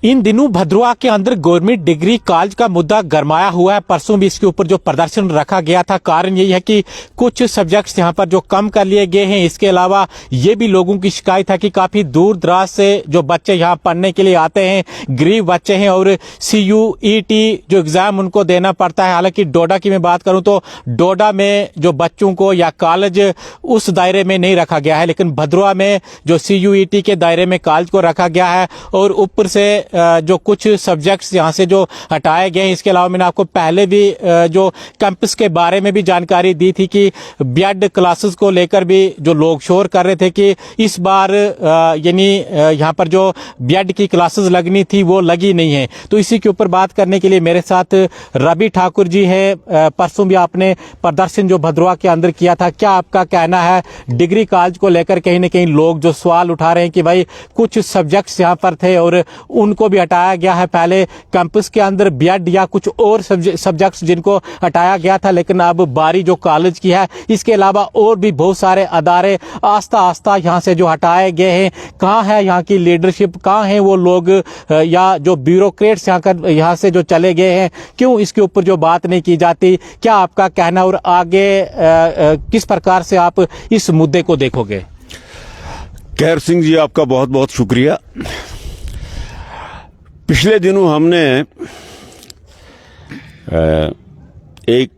इन दिनों भद्रवाह के अंदर गवर्नमेंट डिग्री कॉलेज का मुद्दा गरमाया हुआ है। परसों भी इसके ऊपर जो प्रदर्शन रखा गया था, कारण यही है कि कुछ सब्जेक्ट्स यहाँ पर जो कम कर लिए गए हैं। इसके अलावा ये भी लोगों की शिकायत है कि काफी दूर दराज से जो बच्चे यहाँ पढ़ने के लिए आते हैं, गरीब बच्चे हैं, और CUET जो एग्जाम उनको देना पड़ता है। हालांकि डोडा की मैं बात करूं तो डोडा में जो बच्चों को या कॉलेज उस दायरे में नहीं रखा गया है, लेकिन भद्रवाह में जो CUET के दायरे में कॉलेज को रखा गया है। और ऊपर से जो कुछ सब्जेक्ट्स यहाँ से जो हटाए गए हैं। इसके अलावा मैंने आपको पहले भी जो कैंपस के बारे में भी जानकारी दी थी कि बीएड क्लासेस को लेकर भी जो लोग शोर कर रहे थे कि इस बार यानी यहाँ पर जो बीएड की क्लासेस लगनी थी वो लगी नहीं है। तो इसी के ऊपर बात करने के लिए मेरे साथ रवि ठाकुर जी है। परसों भी आपने प्रदर्शन जो भद्रवाह के अंदर किया था, क्या आपका कहना है डिग्री कॉलेज को लेकर? कहीं ना कहीं लोग जो सवाल उठा रहे हैं कि भाई कुछ सब्जेक्ट्स यहाँ पर थे और उनको भी हटाया गया है। पहले कैंपस के अंदर बीएड या कुछ और सब्जेक्ट्स जिनको हटाया गया था, लेकिन अब बारी जो कॉलेज की है, इसके अलावा और भी बहुत सारे अदारे आस्ता आस्ता यहाँ से जो हटाए गए हैं। कहाँ है यहाँ की लीडरशिप? कहाँ है वो लोग या जो ब्यूरोक्रेट्स यहाँ से जो चले गए हैं? क्यों इसके ऊपर जो बात नहीं की जाती? क्या आपका कहना और आगे किस प्रकार से आप इस मुद्दे को देखोगे? खैर सिंह जी, आपका बहुत बहुत शुक्रिया। पिछले दिनों हमने एक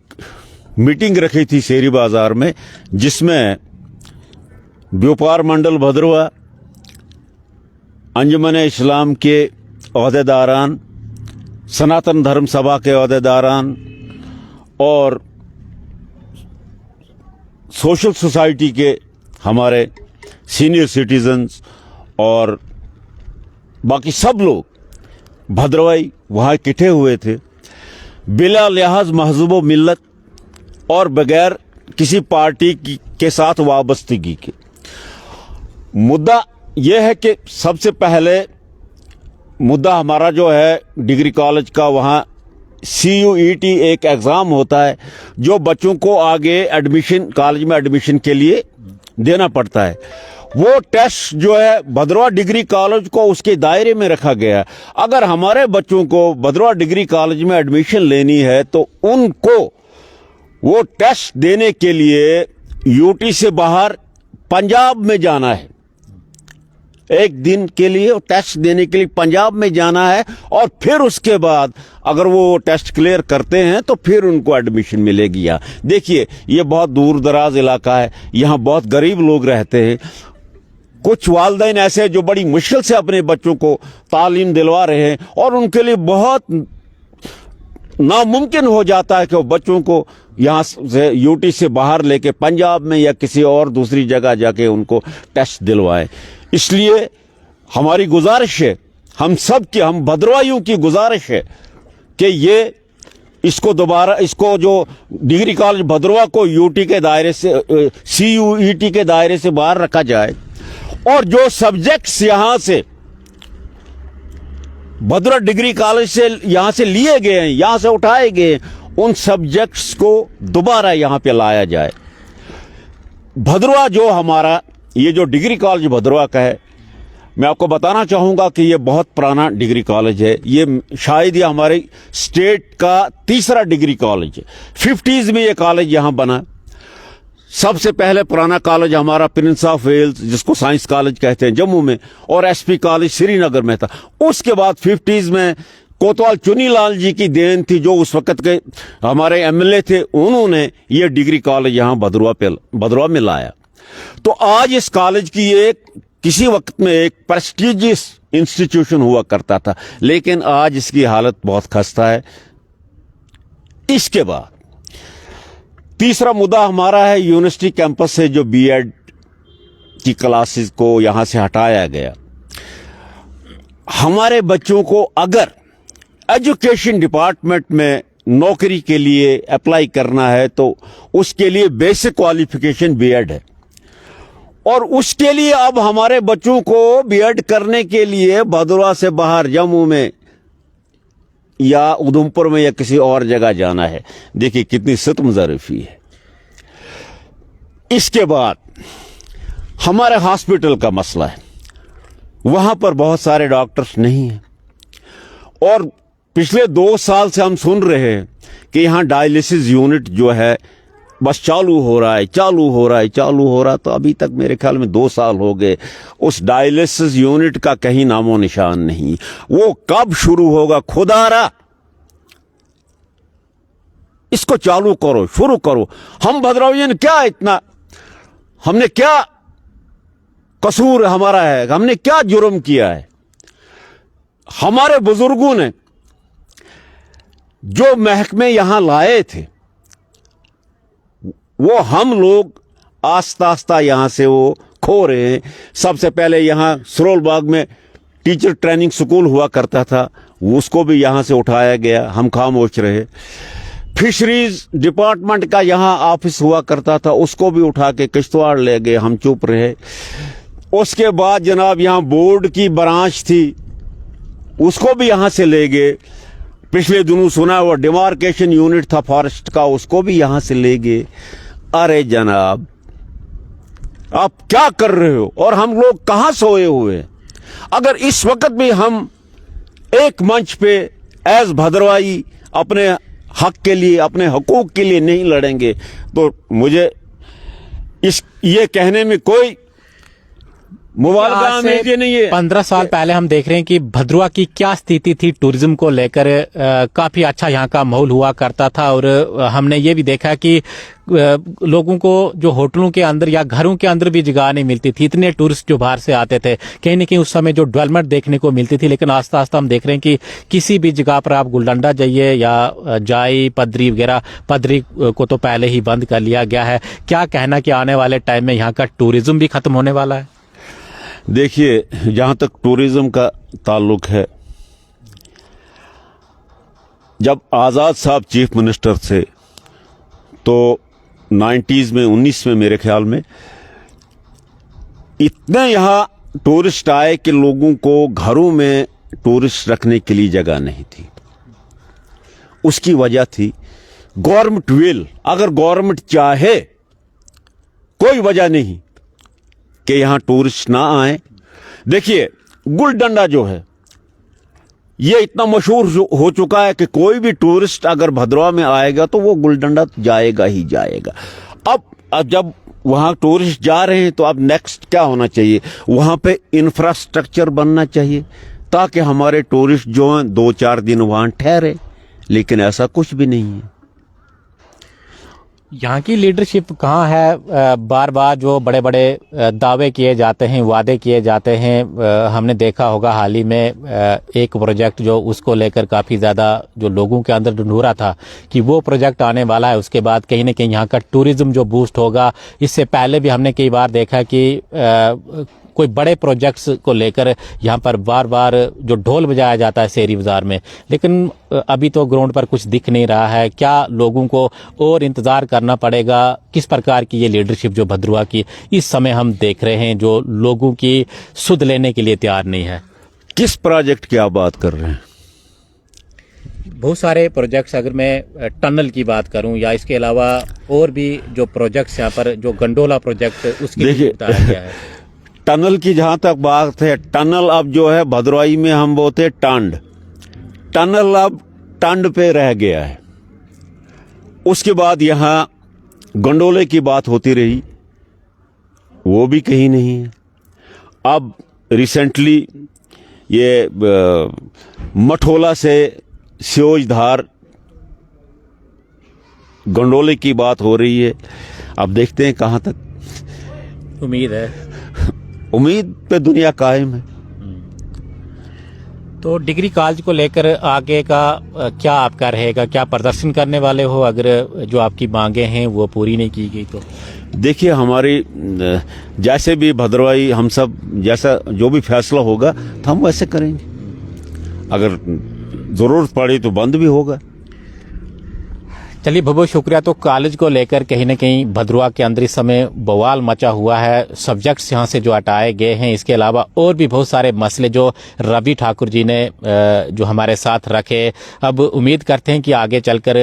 मीटिंग रखी थी शेरी बाजार में, जिसमें व्यापार मंडल भद्रवाह, अंजुमन इस्लाम के ओहदेदारान, सनातन धर्म सभा के ओहदेदारान और सोशल सोसाइटी के हमारे सीनियर सिटीजन्स और बाकी सब लोग भद्रवाही वहाँ इकट्ठे हुए थे, बिला लिहाज महजूब मिल्लत और बगैर किसी पार्टी के साथ वाबस्तगी के। मुद्दा यह है कि सबसे पहले मुद्दा हमारा जो है डिग्री कॉलेज का, वहाँ CUET एक एग्ज़ाम होता है जो बच्चों को आगे एडमिशन, कॉलेज में एडमिशन के लिए देना पड़ता है। वो टेस्ट जो है भद्रवाह डिग्री कॉलेज को उसके दायरे में रखा गया है। अगर हमारे बच्चों को भद्रवाह डिग्री कॉलेज में एडमिशन लेनी है तो उनको वो टेस्ट देने के लिए UT से बाहर पंजाब में जाना है। एक दिन के लिए वो टेस्ट देने के लिए पंजाब में जाना है, और फिर उसके बाद अगर वो टेस्ट क्लियर करते हैं तो फिर उनको एडमिशन मिलेगी। यहाँ देखिए, ये बहुत दूर दराज इलाका है, यहाँ बहुत गरीब लोग रहते हैं। कुछ वालिदैन ऐसे जो बड़ी मुश्किल से अपने बच्चों को तालीम दिलवा रहे हैं, और उनके लिए बहुत नामुमकिन हो जाता है कि वो बच्चों को यहाँ से UT से बाहर लेके पंजाब में या किसी और दूसरी जगह जाके उनको टेस्ट दिलवाएं। इसलिए हमारी गुजारिश है, हम सब की, हम भद्रवाहियों की गुजारिश है कि ये इसको दोबारा, इसको जो डिग्री कॉलेज भद्रवाह को UT के दायरे से, CUET के दायरे से बाहर रखा जाए, और जो सब्जेक्ट्स यहां से भद्रवाह डिग्री कॉलेज से यहां से लिए गए हैं, यहां से उठाए गए, उन सब्जेक्ट्स को दोबारा यहां पे लाया जाए। भद्रवाह जो हमारा ये जो डिग्री कॉलेज भद्रवाह का है, मैं आपको बताना चाहूंगा कि ये बहुत पुराना डिग्री कॉलेज है। ये शायद ये हमारे स्टेट का तीसरा डिग्री कॉलेज है। 50s में ये कॉलेज यहां बना। सबसे पहले पुराना कॉलेज हमारा प्रिंस ऑफ वेल्स, जिसको साइंस कॉलेज कहते हैं, जम्मू में, और SP कॉलेज श्रीनगर में था। उसके बाद 50s में कोतवाल चुनीलाल जी की देन थी, जो उस वक्त के हमारे MLA थे, उन्होंने ये डिग्री कॉलेज यहाँ भद्रवाह में लाया। तो आज इस कॉलेज की एक किसी वक्त में एक प्रेस्टिजियस इंस्टीट्यूशन हुआ करता था, लेकिन आज इसकी हालत बहुत खस्ता है। इसके बाद तीसरा मुद्दा हमारा है यूनिवर्सिटी कैंपस से जो बीएड की क्लासेस को यहां से हटाया गया। हमारे बच्चों को अगर एजुकेशन डिपार्टमेंट में नौकरी के लिए अप्लाई करना है तो उसके लिए बेसिक क्वालिफिकेशन बीएड है, और उसके लिए अब हमारे बच्चों को बीएड करने के लिए भद्रवाह से बाहर जम्मू में या उधमपुर में या किसी और जगह जाना है। देखिए कितनी सितमज़ारफ़ी है। इसके बाद हमारे हॉस्पिटल का मसला है, वहां पर बहुत सारे डॉक्टर्स नहीं हैं। और पिछले 2 साल से हम सुन रहे हैं कि यहाँ डायलिसिस यूनिट जो है बस चालू हो रहा है, चालू हो रहा है, चालू हो रहा है। तो अभी तक मेरे ख्याल में 2 साल हो गए, उस डायलिसिस यूनिट का कहीं नामो निशान नहीं। वो कब शुरू होगा खुदारा, इसको चालू करो, शुरू करो। हम भद्रवाही ने क्या इतना, हमने क्या कसूर हमारा है, हमने क्या जुर्म किया है? हमारे बुजुर्गों ने जो महकमे यहां लाए थे वो हम लोग आस्ता आस्ता यहां से वो खो रहे हैं। सबसे पहले यहां सरोल बाग में टीचर ट्रेनिंग स्कूल हुआ करता था, उसको भी यहां से उठाया गया, हम खामोश रहे। फिशरीज डिपार्टमेंट का यहां ऑफिस हुआ करता था, उसको भी उठा के किश्तवाड़ ले गए, हम चुप रहे। उसके बाद जनाब यहां बोर्ड की ब्रांच थी, उसको भी यहां से ले गए। पिछले दिनों सुना हुआ डिमार्केशन यूनिट था फॉरेस्ट का, उसको भी यहां से ले गए। अरे जनाब आप क्या कर रहे हो? और हम लोग कहां सोए हुए? अगर इस वक्त भी हम एक मंच पे एज भद्रवाही अपने हक के लिए, अपने हकूक के लिए नहीं लड़ेंगे तो मुझे ये कहने में कोई मुबालगा नहीं है। 15 साल पहले हम देख रहे हैं कि भद्रवाही की क्या स्थिति थी टूरिज्म को लेकर। काफी अच्छा यहाँ का माहौल हुआ करता था और हमने ये भी देखा कि लोगों को जो होटलों के अंदर या घरों के अंदर भी जगह नहीं मिलती थी, इतने टूरिस्ट जो बाहर से आते थे। कहीं न कहीं उस समय जो डेवलपमेंट देखने को मिलती थी, लेकिन आस्ता आस्ता हम देख रहे हैं कि किसी भी जगह पर आप गुलडंडा जाइए या जाई पदरी वगैरह, पदरी को तो पहले ही बंद कर लिया गया है। क्या कहना कि आने वाले टाइम में यहाँ का टूरिज्म भी खत्म होने वाला है? देखिए, जहां तक टूरिज्म का ताल्लुक है, जब आजाद साहब चीफ मिनिस्टर थे तो 90s में 19 में मेरे ख्याल में इतने यहां टूरिस्ट आए कि लोगों को घरों में टूरिस्ट रखने के लिए जगह नहीं थी। उसकी वजह थी गवर्नमेंट विल। अगर गवर्नमेंट चाहे, कोई वजह नहीं कि यहां टूरिस्ट ना आए। देखिए, गुलडंडा जो है ये इतना मशहूर हो चुका है कि कोई भी टूरिस्ट अगर भद्रवाही में आएगा तो वो गुलडंडा जाएगा ही जाएगा। अब जब वहां टूरिस्ट जा रहे हैं तो अब नेक्स्ट क्या होना चाहिए? वहां पे इंफ्रास्ट्रक्चर बनना चाहिए ताकि हमारे टूरिस्ट जो हैं 2-4 दिन वहां ठहरे, लेकिन ऐसा कुछ भी नहीं है। यहाँ की लीडरशिप कहाँ है? बार बार जो बड़े बड़े दावे किए जाते हैं, वादे किए जाते हैं। हमने देखा होगा हाल ही में एक प्रोजेक्ट जो उसको लेकर काफ़ी ज़्यादा जो लोगों के अंदर ढंढूरा था कि वो प्रोजेक्ट आने वाला है, उसके बाद कहीं ना कहीं यहाँ का टूरिज्म जो बूस्ट होगा। इससे पहले भी हमने कई बार देखा कि कोई बड़े प्रोजेक्ट्स को लेकर यहाँ पर बार बार जो ढोल बजाया जाता है शहरी बाजार में, लेकिन अभी तो ग्राउंड पर कुछ दिख नहीं रहा है। क्या लोगों को और इंतजार करना पड़ेगा? किस प्रकार की ये लीडरशिप जो भद्रवाही की इस समय हम देख रहे हैं, जो लोगों की सुध लेने के लिए तैयार नहीं है? किस प्रोजेक्ट की आप बात कर रहे हैं? बहुत सारे प्रोजेक्ट्स, अगर मैं टनल की बात करूं या इसके अलावा और भी जो प्रोजेक्ट्स यहाँ पर, जो गंडोला प्रोजेक्ट, उसकी बताया गया है। टनल की जहां तक बात है, टनल अब जो है भद्रवाही में हम बोलते हैं टांड, टनल अब टांड पे रह गया है। उसके बाद यहां गंडोले की बात होती रही, वो भी कहीं नहीं है। अब रिसेंटली ये मठोला से सियोजधार गंडोले की बात हो रही है। अब देखते हैं कहां तक। उम्मीद पे दुनिया कायम है। तो डिग्री कॉलेज को लेकर आगे का क्या आपका रहेगा? क्या प्रदर्शन करने वाले हो अगर जो आपकी मांगे हैं वो पूरी नहीं की गई तो? देखिए, हमारी जैसे भी भद्रवाही, हम सब जैसा जो भी फैसला होगा तो हम वैसे करेंगे। अगर जरूरत पड़ी तो बंद भी होगा। चलिए बहुत बहुत शुक्रिया। तो कॉलेज को लेकर कहीं ना कहीं भद्रवा के अंदर इस समय बवाल मचा हुआ है, सब्जेक्ट्स यहाँ से जो हटाए गए हैं, इसके अलावा और भी बहुत सारे मसले जो रवि ठाकुर जी ने जो हमारे साथ रखे। अब उम्मीद करते हैं कि आगे चलकर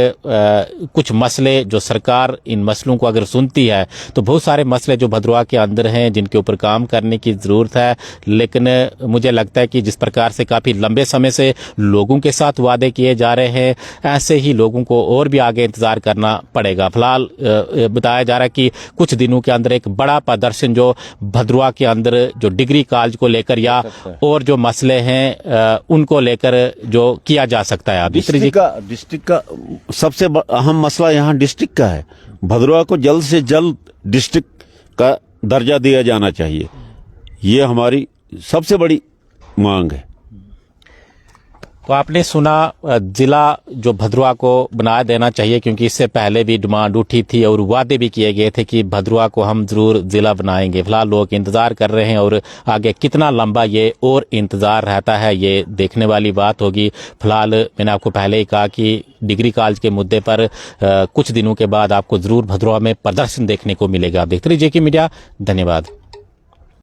कुछ मसले जो सरकार इन मसलों को अगर सुनती है तो बहुत सारे मसले जो भद्रवा के अंदर हैं जिनके ऊपर काम करने की ज़रूरत है। लेकिन मुझे लगता है कि जिस प्रकार से काफ़ी लंबे समय से लोगों के साथ वादे किए जा रहे हैं, ऐसे ही लोगों को और भी आगे इंतजार करना पड़ेगा। फिलहाल बताया जा रहा है कि कुछ दिनों के अंदर एक बड़ा प्रदर्शन जो भद्रवा के अंदर जो डिग्री कॉलेज को लेकर या और जो मसले हैं उनको लेकर जो किया जा सकता है। डिस्ट्रिक्ट का सबसे अहम मसला यहाँ डिस्ट्रिक्ट का है। भद्रवा को जल्द से जल्द डिस्ट्रिक्ट का दर्जा दिया जाना चाहिए, ये हमारी सबसे बड़ी मांग है। तो आपने सुना, जिला जो भद्रवा को बना देना चाहिए, क्योंकि इससे पहले भी डिमांड उठी थी और वादे भी किए गए थे कि भद्रवा को हम जरूर जिला बनाएंगे। फिलहाल लोग इंतजार कर रहे हैं और आगे कितना लंबा ये और इंतजार रहता है ये देखने वाली बात होगी। फिलहाल मैंने आपको पहले ही कहा कि डिग्री कॉलेज के मुद्दे पर कुछ दिनों के बाद आपको जरूर भद्रवा में प्रदर्शन देखने को मिलेगा। आप देखते रहिए जेके मीडिया। धन्यवाद।